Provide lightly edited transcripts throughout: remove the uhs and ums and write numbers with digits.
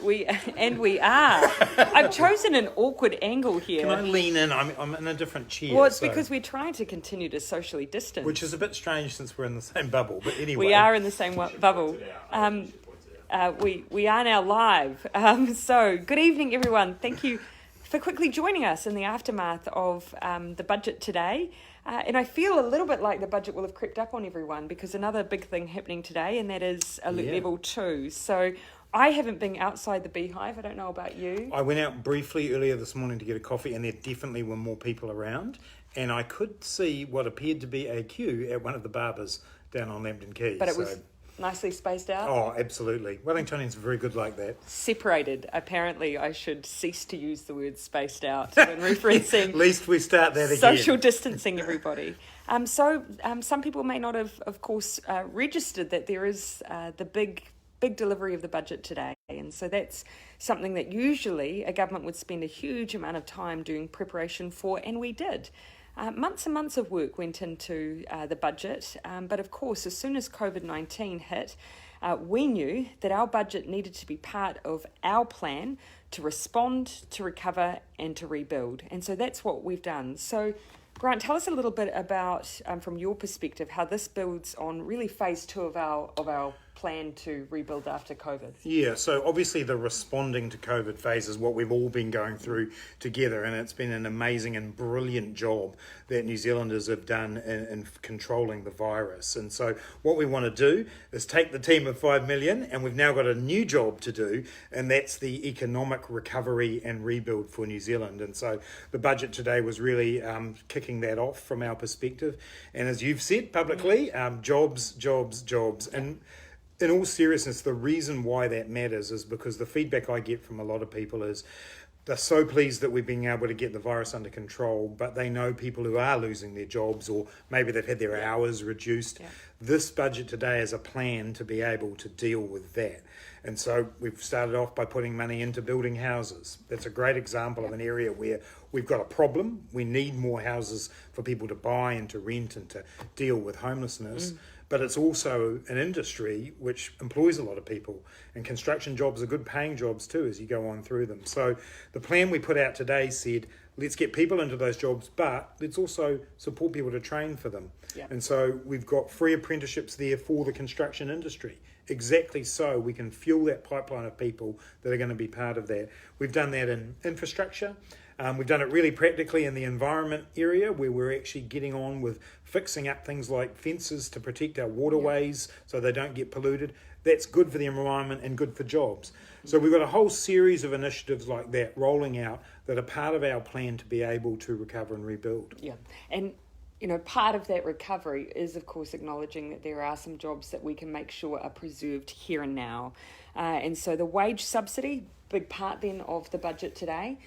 we are. I've chosen an awkward angle here. Can I lean in? I'm in a different chair. Well, it's because we're trying to continue to socially distance. Which is a bit strange since we're in the same bubble, but anyway. We are in the same bubble. We are now live. So, good evening, everyone. Thank you for quickly joining us in the aftermath of the budget today. And I feel a little bit like the budget will have crept up on everyone because another big thing happening today, and that is alert level 2. So I haven't been outside the beehive. I don't know about you. I went out briefly earlier this morning to get a coffee, and there definitely were more people around. And I could see what appeared to be a queue at one of the barbers down on Lambton Quay. But it was nicely spaced out? Oh, absolutely. Wellingtonians are very good like that. Separated. Apparently, I should cease to use the word spaced out when referencing... At least we start that again. Social distancing, everybody. Some people may not have, of course, registered that there is the big delivery of the budget today. And so that's something that usually a government would spend a huge amount of time doing preparation for, and we did. Months and months of work went into the budget, but of course, as soon as COVID-19 hit, we knew that our budget needed to be part of our plan to respond, to recover, and to rebuild. And so that's what we've done. So, Grant, tell us a little bit about, from your perspective, how this builds on really phase 2 of our plan to rebuild after COVID. Yeah, so obviously the responding to COVID phase is what we've all been going through together, and it's been an amazing and brilliant job that New Zealanders have done in controlling the virus. And so what we want to do is take the team of 5 million, and we've now got a new job to do, and that's the economic recovery and rebuild for New Zealand. And so the budget today was really kicking that off from our perspective. And as you've said publicly, jobs. And in all seriousness, the reason why that matters is because the feedback I get from a lot of people is they're so pleased that we're being able to get the virus under control, but they know people who are losing their jobs, or maybe they've had their hours reduced. Yeah. This budget today is a plan to be able to deal with that. And so we've started off by putting money into building houses. That's a great example of an area where we've got a problem. We need more houses for people to buy and to rent and to deal with homelessness. But it's also an industry which employs a lot of people, and construction jobs are good paying jobs too as you go on through them. So the plan we put out today said, let's get people into those jobs, but let's also support people to train for them. Yeah. And so we've got free apprenticeships there for the construction industry. Exactly so we can fuel that pipeline of people that are going to be part of that. We've done that in infrastructure. We've done it really practically in the environment area, where we're actually getting on with fixing up things like fences to protect our waterways so they don't get polluted. That's good for the environment and good for jobs. So we've got a whole series of initiatives like that rolling out that are part of our plan to be able to recover and rebuild. Yeah, and part of that recovery is, of course, acknowledging that there are some jobs that we can make sure are preserved here and now. And so the wage subsidy, big part then of the budget today.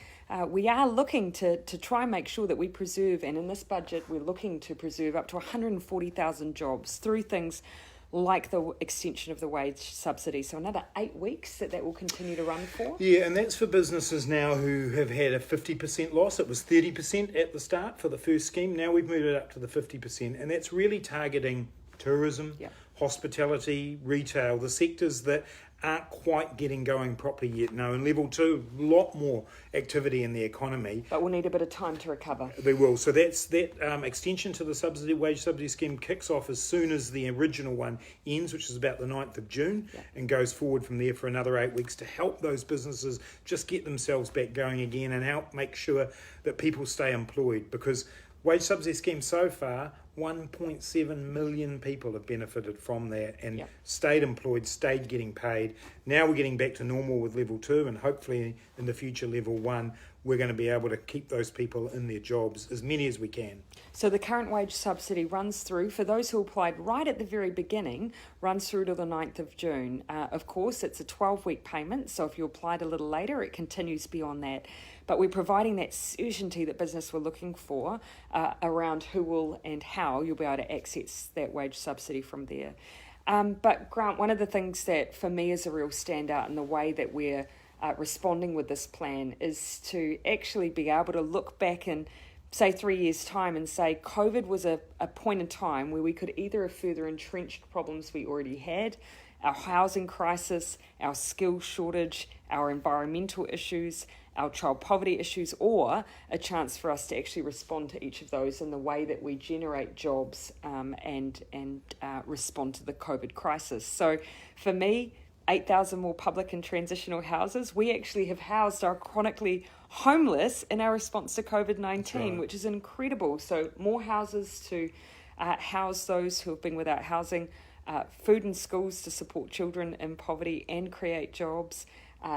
We are looking to try and make sure that we preserve, and in this budget we're looking to preserve up to 140,000 jobs through things like the extension of the wage subsidy. So another 8 weeks that will continue to run for. Yeah, and that's for businesses now who have had a 50% loss. It was 30% at the start for the first scheme. Now we've moved it up to the 50%, and that's really targeting tourism, hospitality, retail, the sectors that aren't quite getting going properly yet. No, in level 2, a lot more activity in the economy. But we'll need a bit of time to recover. They will. So that extension to the wage subsidy scheme kicks off as soon as the original one ends, which is about the 9th of June, and goes forward from there for another 8 weeks to help those businesses just get themselves back going again and help make sure that people stay employed. Because wage subsidy scheme so far, 1.7 million people have benefited from that and stayed employed, stayed getting paid. Now we're getting back to normal with level 2, and hopefully in the future level 1, we're going to be able to keep those people in their jobs, as many as we can. So the current wage subsidy runs through, for those who applied right at the very beginning, runs through to the 9th of June. Of course, it's a 12-week payment, so if you applied a little later, it continues beyond that. But we're providing that certainty that business were looking for around who will and how you'll be able to access that wage subsidy from there. But Grant, one of the things that for me is a real standout in the way that we're responding with this plan is to actually be able to look back in, say, 3 years' time and say COVID was a point in time where we could either have further entrenched problems we already had our housing crisis, our skills shortage, our environmental issues, our child poverty issues, or a chance for us to actually respond to each of those in the way that we generate jobs and respond to the COVID crisis. So for me, 8,000 more public and transitional houses. We actually have housed our chronically homeless in our response to COVID-19, right, which is incredible. So more houses to house those who have been without housing, food in schools to support children in poverty and create jobs,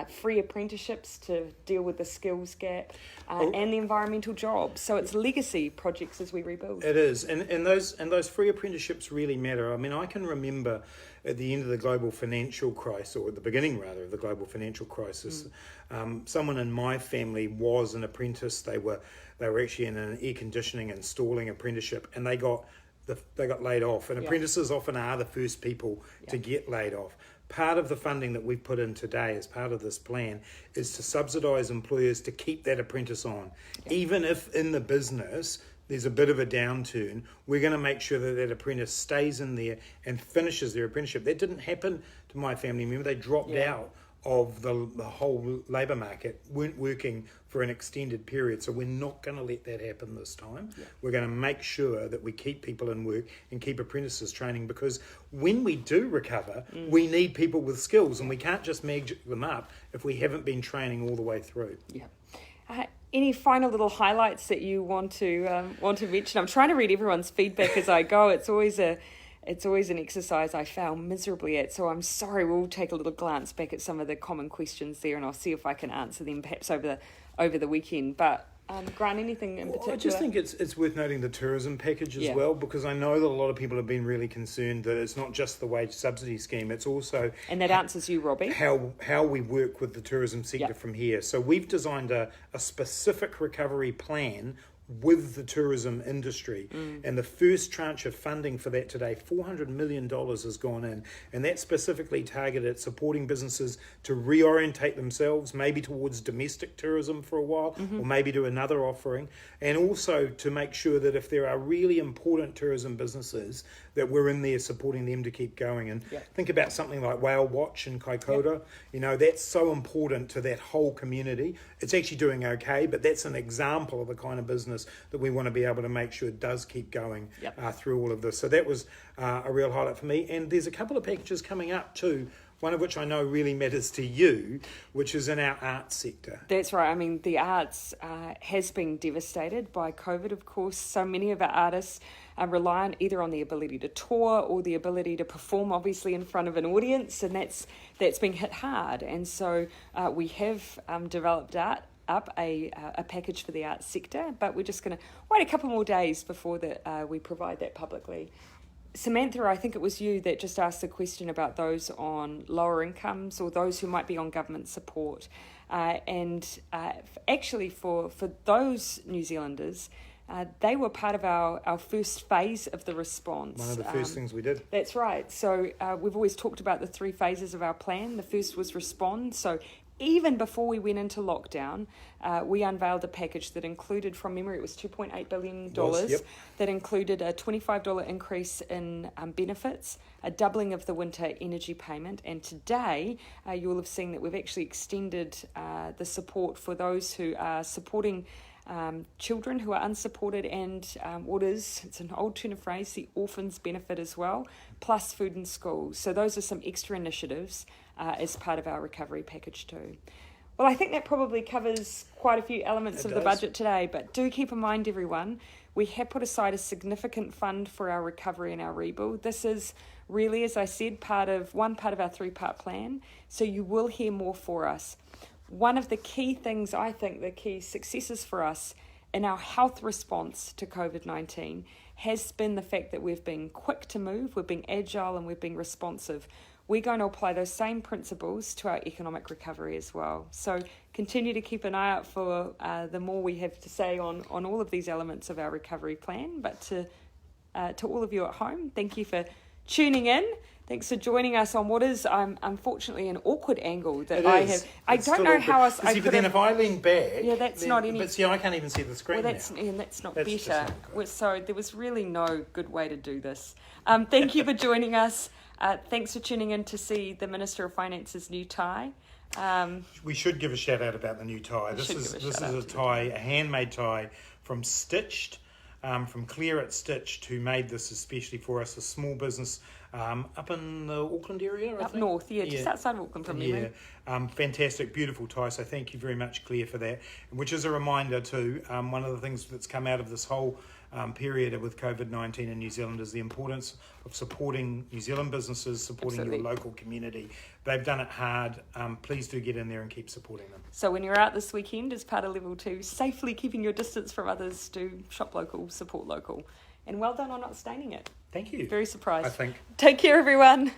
free apprenticeships to deal with the skills gap, and the environmental jobs. So it's legacy projects as we rebuild. It is, and those free apprenticeships really matter. I mean, I can remember at the end of the global financial crisis, or at the beginning rather of the global financial crisis, someone in my family was an apprentice. They were actually in an air conditioning installing apprenticeship, and they got laid off. And apprentices often are the first people to get laid off. Part of the funding that we've put in today as part of this plan is to subsidise employers to keep that apprentice on. Even if in the business there's a bit of a downturn, we're going to make sure that that apprentice stays in there and finishes their apprenticeship. That didn't happen to my family member. They dropped out of the whole labour market, weren't working for an extended period. So we're not going to let that happen this time. We're going to make sure that we keep people in work and keep apprentices training, because when we do recover, we need people with skills, and we can't just magic them up if we haven't been training all the way through. Any final little highlights that you want to mention? I'm trying to read everyone's feedback as I go. It's always an exercise I fail miserably at, so I'm sorry. We'll take a little glance back at some of the common questions there, and I'll see if I can answer them perhaps over the weekend. But Grant, anything in particular? I just think it's worth noting the tourism package as well, because I know that a lot of people have been really concerned that it's not just the wage subsidy scheme, it's also... And that answers you, Robbie. How we work with the tourism sector from here. So we've designed a specific recovery plan with the tourism industry, and the first tranche of funding for that today, $400 million has gone in, and that's specifically targeted at supporting businesses to reorientate themselves, maybe towards domestic tourism for a while, or maybe to another offering, and also to make sure that if there are really important tourism businesses, that we're in there supporting them to keep going. And think about something like Whale Watch in Kaikoura. You know, that's so important to that whole community. It's actually doing okay, but that's an example of the kind of business that we want to be able to make sure it does keep going through all of this. So that was a real highlight for me. And there's a couple of packages coming up too, one of which I know really matters to you, which is in our arts sector. That's right. I mean, the arts has been devastated by COVID, of course. So many of our artists rely on either on the ability to tour or the ability to perform, obviously, in front of an audience, and that's been hit hard. And so we have developed up a package for the arts sector, but we're just going to wait a couple more days before we provide that publicly. Samantha, I think it was you that just asked the question about those on lower incomes or those who might be on government support. Actually, for those New Zealanders, they were part of our first phase of the response. One of the first things we did. That's right. So we've always talked about the 3 phases of our plan. The first was respond. So even before we went into lockdown, we unveiled a package that included, from memory, it was $2.8 billion, that included a $25 increase in benefits, a doubling of the winter energy payment, and today you will have seen that we've actually extended the support for those who are supporting children who are unsupported, and it's an old turn of phrase, the orphans benefit as well, plus food in schools. So those are some extra initiatives as part of our recovery package too. Well, I think that probably covers quite a few elements of the budget today, but do keep in mind, everyone, we have put aside a significant fund for our recovery and our rebuild. This is really, as I said, one part of our 3-part plan, so you will hear more for us. One of the key things, I think, the key successes for us in our health response to COVID-19 has been the fact that we've been quick to move, we've been agile, and we've been responsive. We're going to apply those same principles to our economic recovery as well. So continue to keep an eye out for the more we have to say on all of these elements of our recovery plan. But to all of you at home, thank you for tuning in. Thanks for joining us on what is, unfortunately, an awkward angle that I have. I don't know how else I could have... But then if I lean back... that's not any... But see, I can't even see the screen that's not better. Not so there was really no good way to do this. Thank you for joining us. Thanks for tuning in to see the Minister of Finance's new tie. We should give a shout out about the new tie. This is a tie, a handmade tie from Stitched, from Claire at Stitched, who made this especially for us, a small business up in the Auckland area, I think. North, just outside of Auckland from memory. Fantastic, beautiful tie. So thank you very much, Claire, for that. Which is a reminder too. One of the things that's come out of this whole period with COVID-19 in New Zealand is the importance of supporting New Zealand businesses, supporting your local community. They've done it hard. Please do get in there and keep supporting them. So when you're out this weekend as part of Level 2, safely keeping your distance from others, do shop local, support local. And well done on not staining it. Thank you. Very surprised. I think. Take care, everyone.